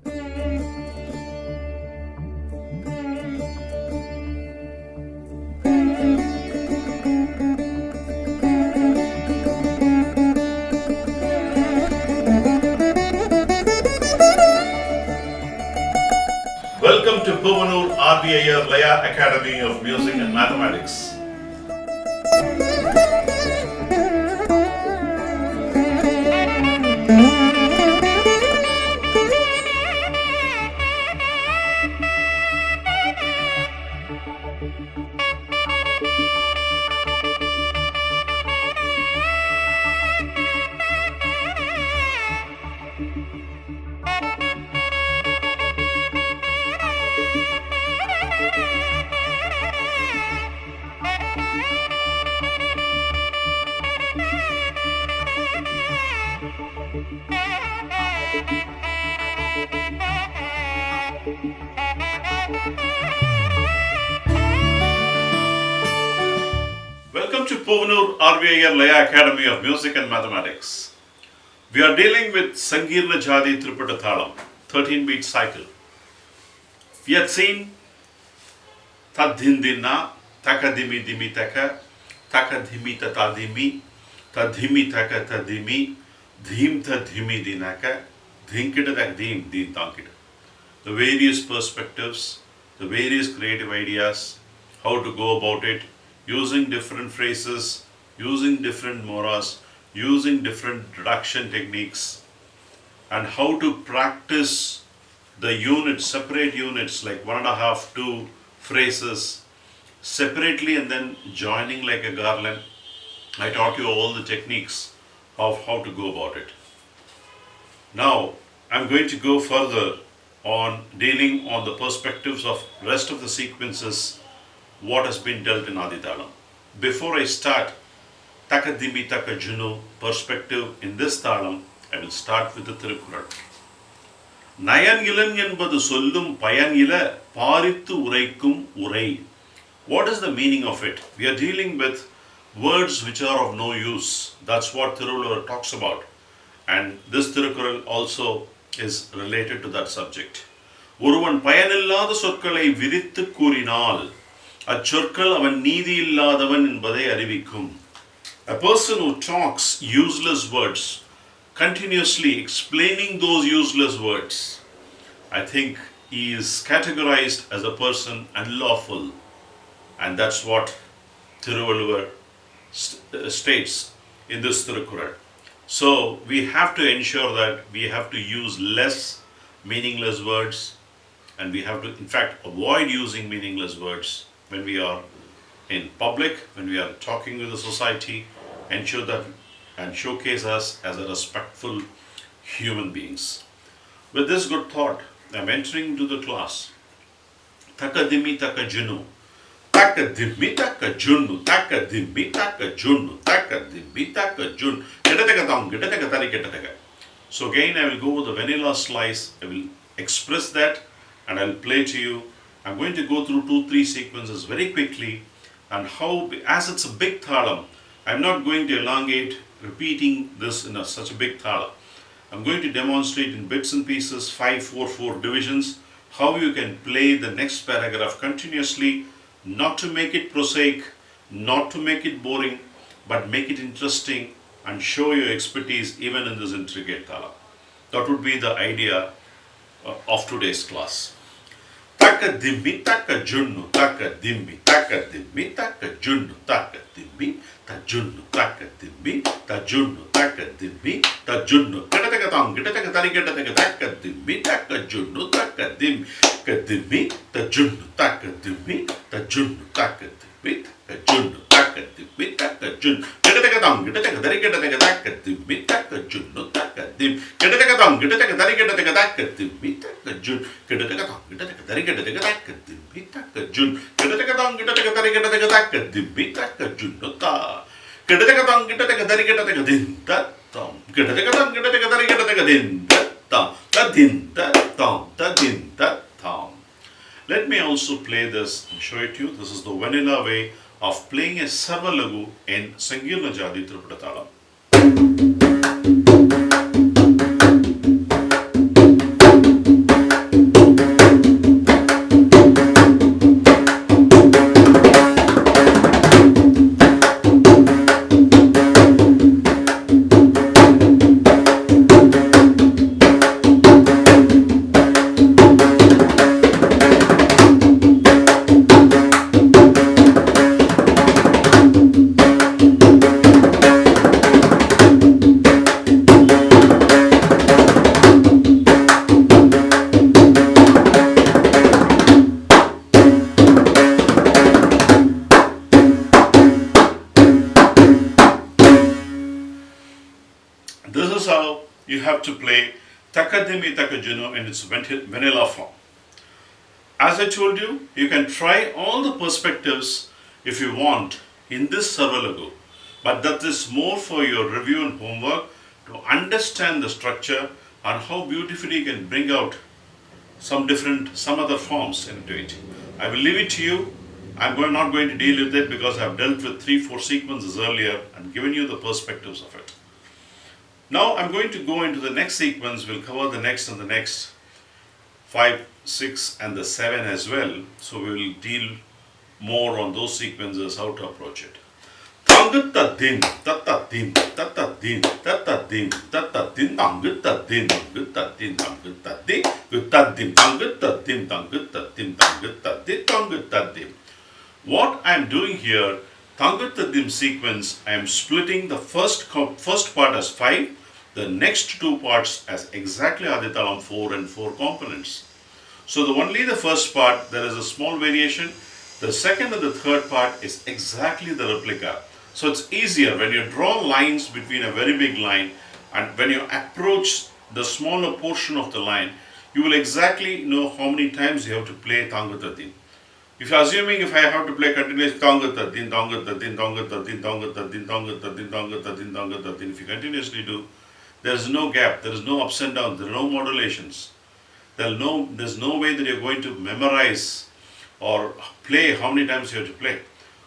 Welcome to Puvanur RBIR Laya Academy of Music and Mathematics. Welcome to Puvanur RBIR Laya Academy of Music and Mathematics. We are dealing with Sangeerna, Jathi, Triputa, Thalam, 13-beat cycle. We had seen Tadhindina, Taka Dimi Dimi Taka, Taka Dhimi Tata Dimi, Tadhimi Taka Tadhimi, Dhim Tadhimi Dinaka, Dhinkita Tak Dhim Din Tankita. The various perspectives, the various creative ideas, how to go about it, using different phrases, using different moras, using different reduction techniques, and how to practice the units, separate units like 1.5, 2 phrases separately and then joining like a garland. I taught you all the techniques of how to go about it. Now I'm going to go further on dealing on the perspectives of rest of the sequences, what has been dealt in Adi Thalam. Before I start Takadimi Takajunu perspective in this Thalam, I will start with the Tirukural. Nayan ilan என்பது சொல்லும் பயனில பாரித்து உரைக்கும் உரை. What is the meaning of it? We are dealing with words which are of no use. That's what Tiruvallur talks about. And this Tirukural also is related to that subject. ஒருவன் பயனில்லாத சொற்களை விரித்து கூறினால் அச்சொற்கள் அவன் நீதி இல்லாதவன் என்பதை அறிவிக்கும். A person who talks useless words, continuously explaining those useless words, I think he is categorized as a person unlawful. And that's what Tiruvallur states in this Tirukural. So we have to ensure that we have to use less meaningless words, and we have to in fact avoid using meaningless words when we are in public, when we are talking with the society. Ensure that and showcase us as a respectful human beings. With this good thought, I am entering into the class. Takadimi takajunu, takadimi takajunu, takadimi takajunu, takadimi takajunu. So again, I will go with the vanilla slice. I will express that and I will play to you. I'm going to go through 2-3 sequences very quickly, and how, as it's a big Thalam, I'm not going to elongate repeating this in such a big Thalam. I'm going to demonstrate in bits and pieces, 5-4-4 divisions, how you can play the next paragraph continuously, not to make it prosaic, not to make it boring, but make it interesting and show your expertise even in this intricate Thalam. That would be the idea of today's class. Takadimi takajunu, takadimi, takadimi, takajunu, takadimi, tajunu, takadimi, tajunu, takadimi, tajunu. Katatakatang, katatakatari, katatakatimi, takajunu, takadimi, kadimi, tajunu, takadimi, tajunu, takadimi, tajunu, takadimi, takajunu. Katatakatang, katatakatari, katatakatimi, takajunu, takadim. Katatakatang, katatakatari, katatakatimi, takajunu, katatakatang, katatakatari, katatakatimi, takajunu, katatakatang, katatakatari, katatakatimi, takajunu, ta. Katatakatang, katatakatari, katatakatimi, tatam. Katatakatang, katatakatari, katatakatimi, tatam. Tadin, tatam, tadin, tatam. Let me also play this and show it to you. This is the vanilla way of playing a Sarvalagu in Sangeerna Jathi Triputa Thalam. you have to play Takadimi Takajuno in its vanilla form. As I told you, you can try all the perspectives if you want in this Sarvalagu, but that is more for your review and homework to understand the structure and how beautifully you can bring out some other forms into it. I will leave it to you. Not going to deal with it because I have dealt with 3-4 sequences earlier and given you the perspectives of it. Now I'm going to go into the next sequence. We'll cover the next and the next 5, 6 and the 7 as well. So we will deal more on those sequences, how to approach it. Tanguttadim, tattadim, tattadim, tattadim, tattadim, tanguttadim, tanguttadim, tanguttadim, guttadim, tanguttadim, tanguttadim, tanguttadim, tanguttadim. What I am doing here, Tanguttadim sequence, I am splitting the first part as 5, the next 2 parts as exactly Adithalam 4 and 4 components. So only the first part, there is a small variation. The second and the third part is exactly the replica. So it's easier when you draw lines between a very big line and when you approach the smaller portion of the line, you will exactly know how many times you have to play Tanguttadim. If you're assuming if I have to play continuously Tanguttadim, Tanguttadim, Tanguttadim, Tanguttadim, Tanguttadim, Tanguttadim, Tanguttadim, if you continuously do, there is no gap, there is no ups and downs, there are no modulations. There's no way that you're going to memorize or play how many times you have to play.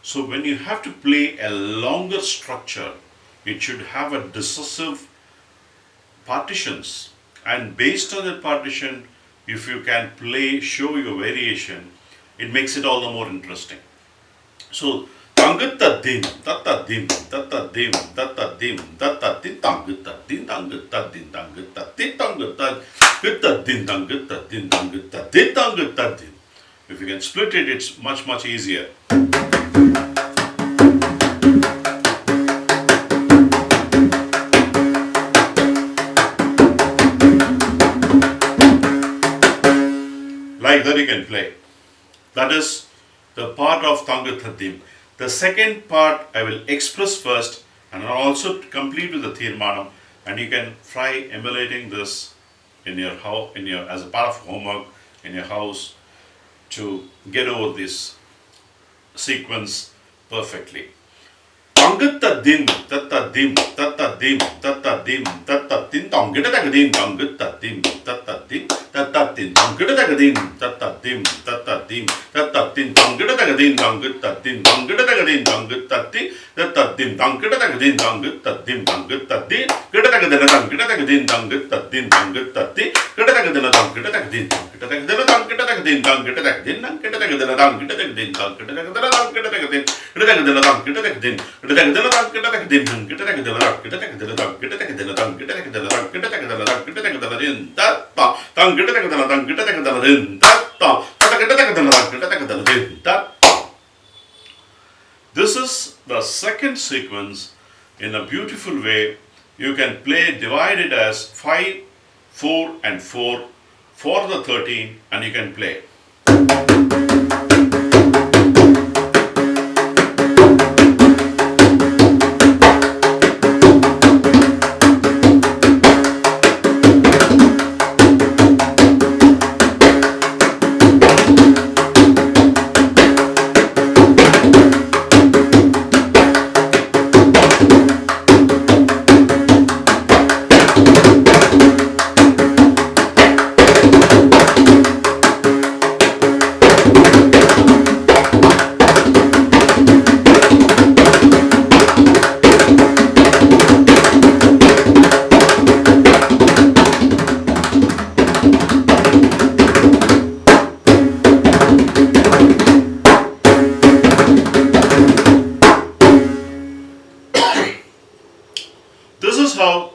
So when you have to play a longer structure, it should have a decisive partitions, and based on that partition, if you can show your variation, it makes it all the more interesting. So Tanguttadim, tattadim, tattadim, tattadim, tattadim, tanguttadim, tanguttadim, tanguttadim, tanguttadim, guttadim, tanguttadim, tanguttadim, tanguttadim. If you can split it, it's much easier. Like that you can play. That is the part of Tanguttadim. The second part I will express first and I'll also complete with the Tirmanam, and you can try emulating this in your house, as a part of homework in your house to get over this sequence perfectly. Tanguttadim, tattadim, tattadim, tattadim, tattadim, tanguttadim, tanguttadim, tattadim, tattadim, tanguttadim, tattadim, tattadim, tattadim, tanguttadim, tanguttadim, tanguttadim, tanguttadim, tattadim, tanguttadim, tanguttadim, tanguttadim, guttadim, tanguttadim, tanguttadim, tanguttadim, guttadim, tanguttadim, tanguttadim, This is the second sequence. In a beautiful way, you can play divided as 5, 4 and 4 for the 13, and you can play.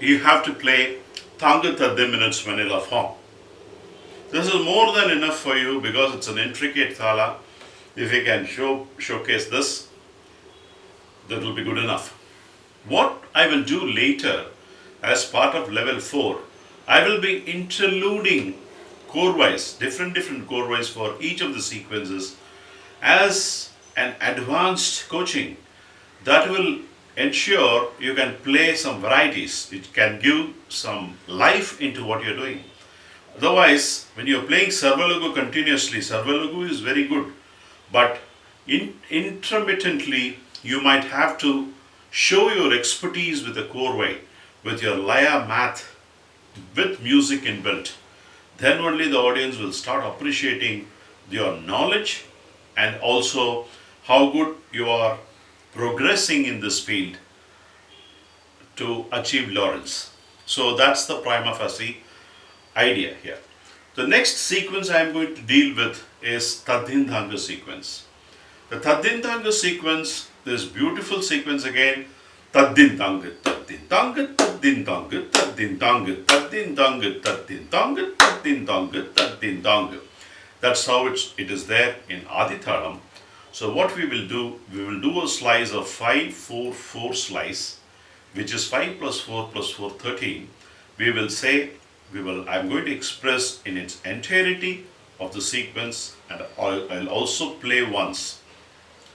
You have to play Tanguttadim in its vanilla form. This is more than enough for you because it's an intricate thala. If you can showcase this, that will be good enough. What I will do later as part of level 4, I will be interluding core-wise, different core-wise for each of the sequences as an advanced coaching that will ensure you can play some varieties. It can give some life into what you're doing. Otherwise, when you're playing Sarvalagu continuously, Sarvalagu is very good, but intermittently you might have to show your expertise with the Korvai, with your Laya math, with music inbuilt. Then only the audience will start appreciating your knowledge and also how good you are progressing in this field to achieve laurels. So that's the prima facie idea here. The next sequence I am going to deal with is Tadindanga sequence. The Tadindanga sequence, this beautiful sequence again, Tadindanga, Tadindanga, Tadindanga, Tadindanga, Tadindanga, Tadindanga, Tadindanga, Tadindanga. That's how it is there in Adi Thalam. So what we will do a slice of 5, 4, 4 slice, which is 5 plus 4 plus 4, 13. We will say, I'm going to express in its entirety of the sequence, and I'll also play once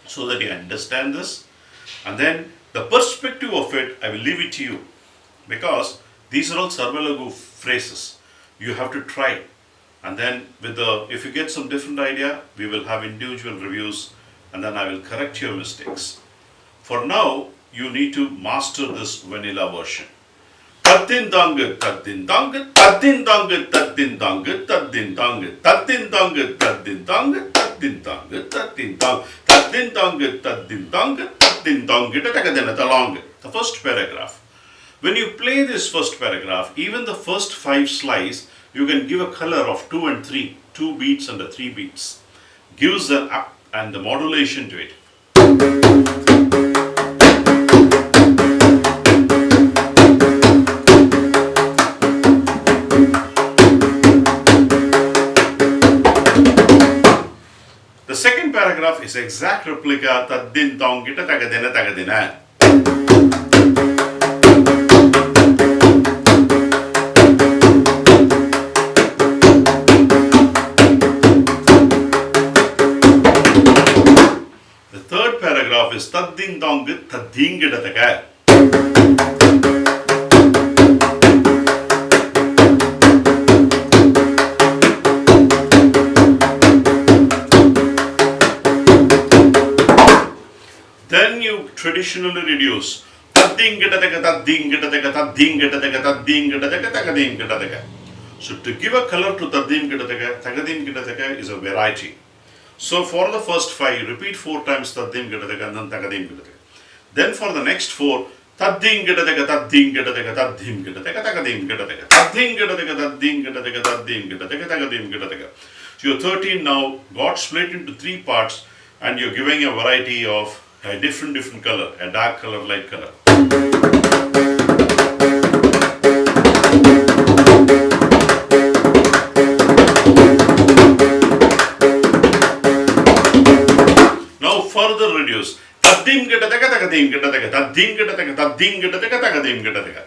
so that you understand this. And then the perspective of it, I will leave it to you, because these are all Sarvalagu phrases. You have to try. And then if you get some different idea, we will have individual reviews, and then I will correct your mistakes. For now, you need to master this vanilla version. Tadindanga, tadindanga, tadindanga, tadindanga, tadindanga, tadindanga, tadindanga, tadindanga, tadindanga, tadindanga, tadindanga, tadindanga, the first paragraph. When you play this first paragraph, even the first 5 slices, you can give a color of 2 and 3, 2 beats and 3 beats. Gives the up and the modulation to it. The second paragraph is exact replica Taddin Tongita Tagadena Tagadina. Is Taddin Dongit Taddingidataka. Then you traditionally reduce Taddingidataka, Taddingidataka, Taddingidataka, Taddingidataka, Tagadingidataka. So to give a color to Taddingidataka, Tagadingidataka is a variety. So for the first 5, repeat 4 times Taddim Gidataka and then Tagadim Gidataka. Then for the next 4, Taddim Gidataka, Taddim Gidataka, Taddim Gidataka, Tagadim Gidataka, Taddim Gidataka, Taddim Gidataka, Taddim Gidataka, Tagadim Gidataka. So your 13 now got split into 3 parts, and you're giving a variety of a different color, a dark color, light color. Further reduce. Taddim Gidataka, Tagadim Gidataka, Taddim Gidataka, Taddim Gidataka, Tagadim Gidataka.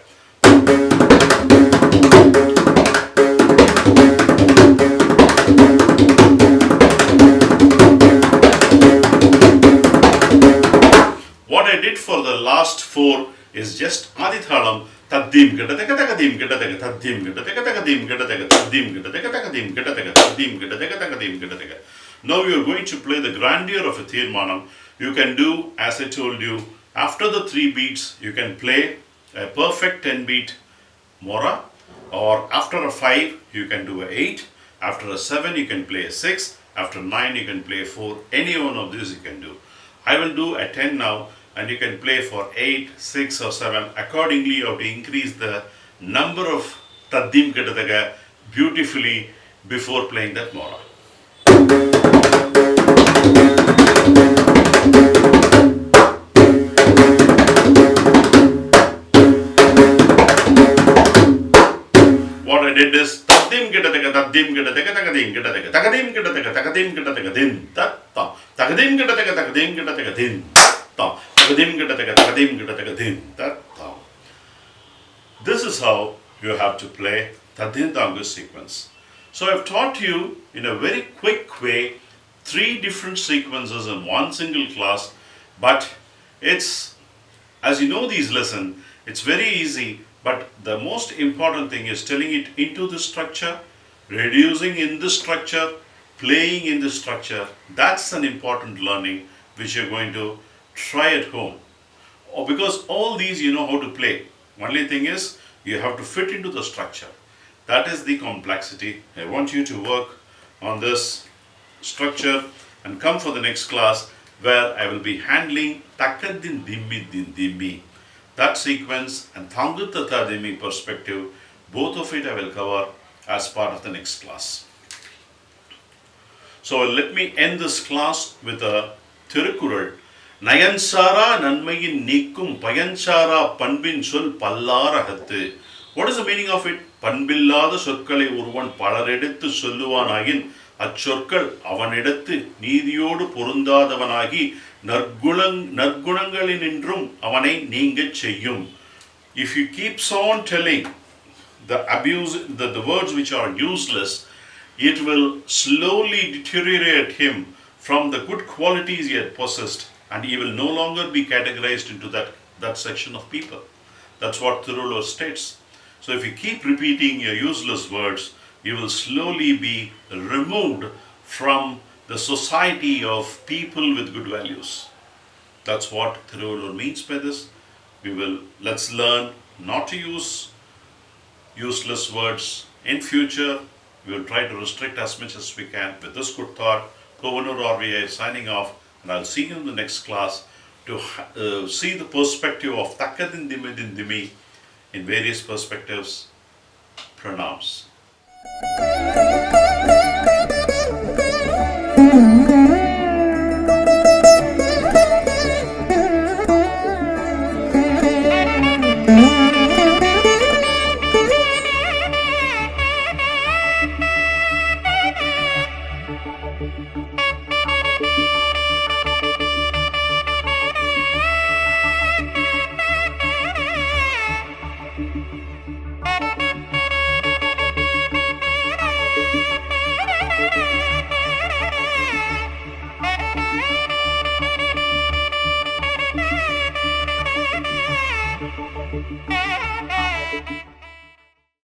What I did for the last 4 is just Adi Thalam, Taddim Gidataka, Tagadim Gidataka, Taddim Gidataka, Tagadim Gidataka, Taddim Gidataka, Tagadim Gidataka, Taddim Gidataka, Tagadim Gidataka. Now you are going to play the grandeur of a Tirmanam. You can do, as I told you, after the 3 beats, you can play a perfect 10 beat Mora, or after a 5, you can do a 8, after a 7, you can play a 6, after 9, you can play 4, any one of these you can do. I will do a 10 now, and you can play for 8, 6 or 7. Accordingly, you have to increase the number of Taddim Gidataka beautifully before playing that Mora. What I did is Taddim Gidataka, Taddim Gidataka, Tagadim Gidataka, Tagadim Gidataka, Tagadim Gidataka, Din, Tatta, Tagadim Gidataka, Tagadim Gidataka, Din, Tatta, Tagadim Gidataka, Tagadim Gidataka, Din, Tatta. This is how you have to play Tadindanga sequence. So I've taught you in a very quick way 3 different sequences in one single class, but it's As you know these lessons, it's very easy, but the most important thing is telling it into the structure, reducing in the structure, playing in the structure. That's an important learning which you're going to try at home. Or because all these you know how to play. Only thing is you have to fit into the structure. That is the complexity. I want you to work on this structure and come for the next class where I will be handling Takadin Dimmi Din Dimmi. That sequence and Thangutata Dimmi perspective, both of it I will cover as part of the next class. So let me end this class with a Tirukural. Nayansara Nanmayin Nikum Payanchara Panbin Sul Pallara Hattu. What is the meaning of it? பண்பில்லாத சொற்களை ஒருவன் பலரெடுத்து சொல்லுவானாயின் அச்சொற்கள் அவனிடத்து நீதியோடு பொருந்தாதவனாகி நற்குணங்களினின்றும் அவனை நீங்கச் செய்யும். If he keeps on telling the words which are useless, it will slowly deteriorate him from the good qualities he had possessed, and he will no longer be categorized into that section of people. That's what Thirulur states. So if you keep repeating your useless words, you will slowly be removed from the society of people with good values. That's what Thirulur means by this. Let's learn not to use useless words. In future, we will try to restrict as much as we can. With this good thought, Kovanur RVA is signing off, and I'll see you in the next class to see the perspective of Takadin Dimidin Dimi in various perspectives. Pranams.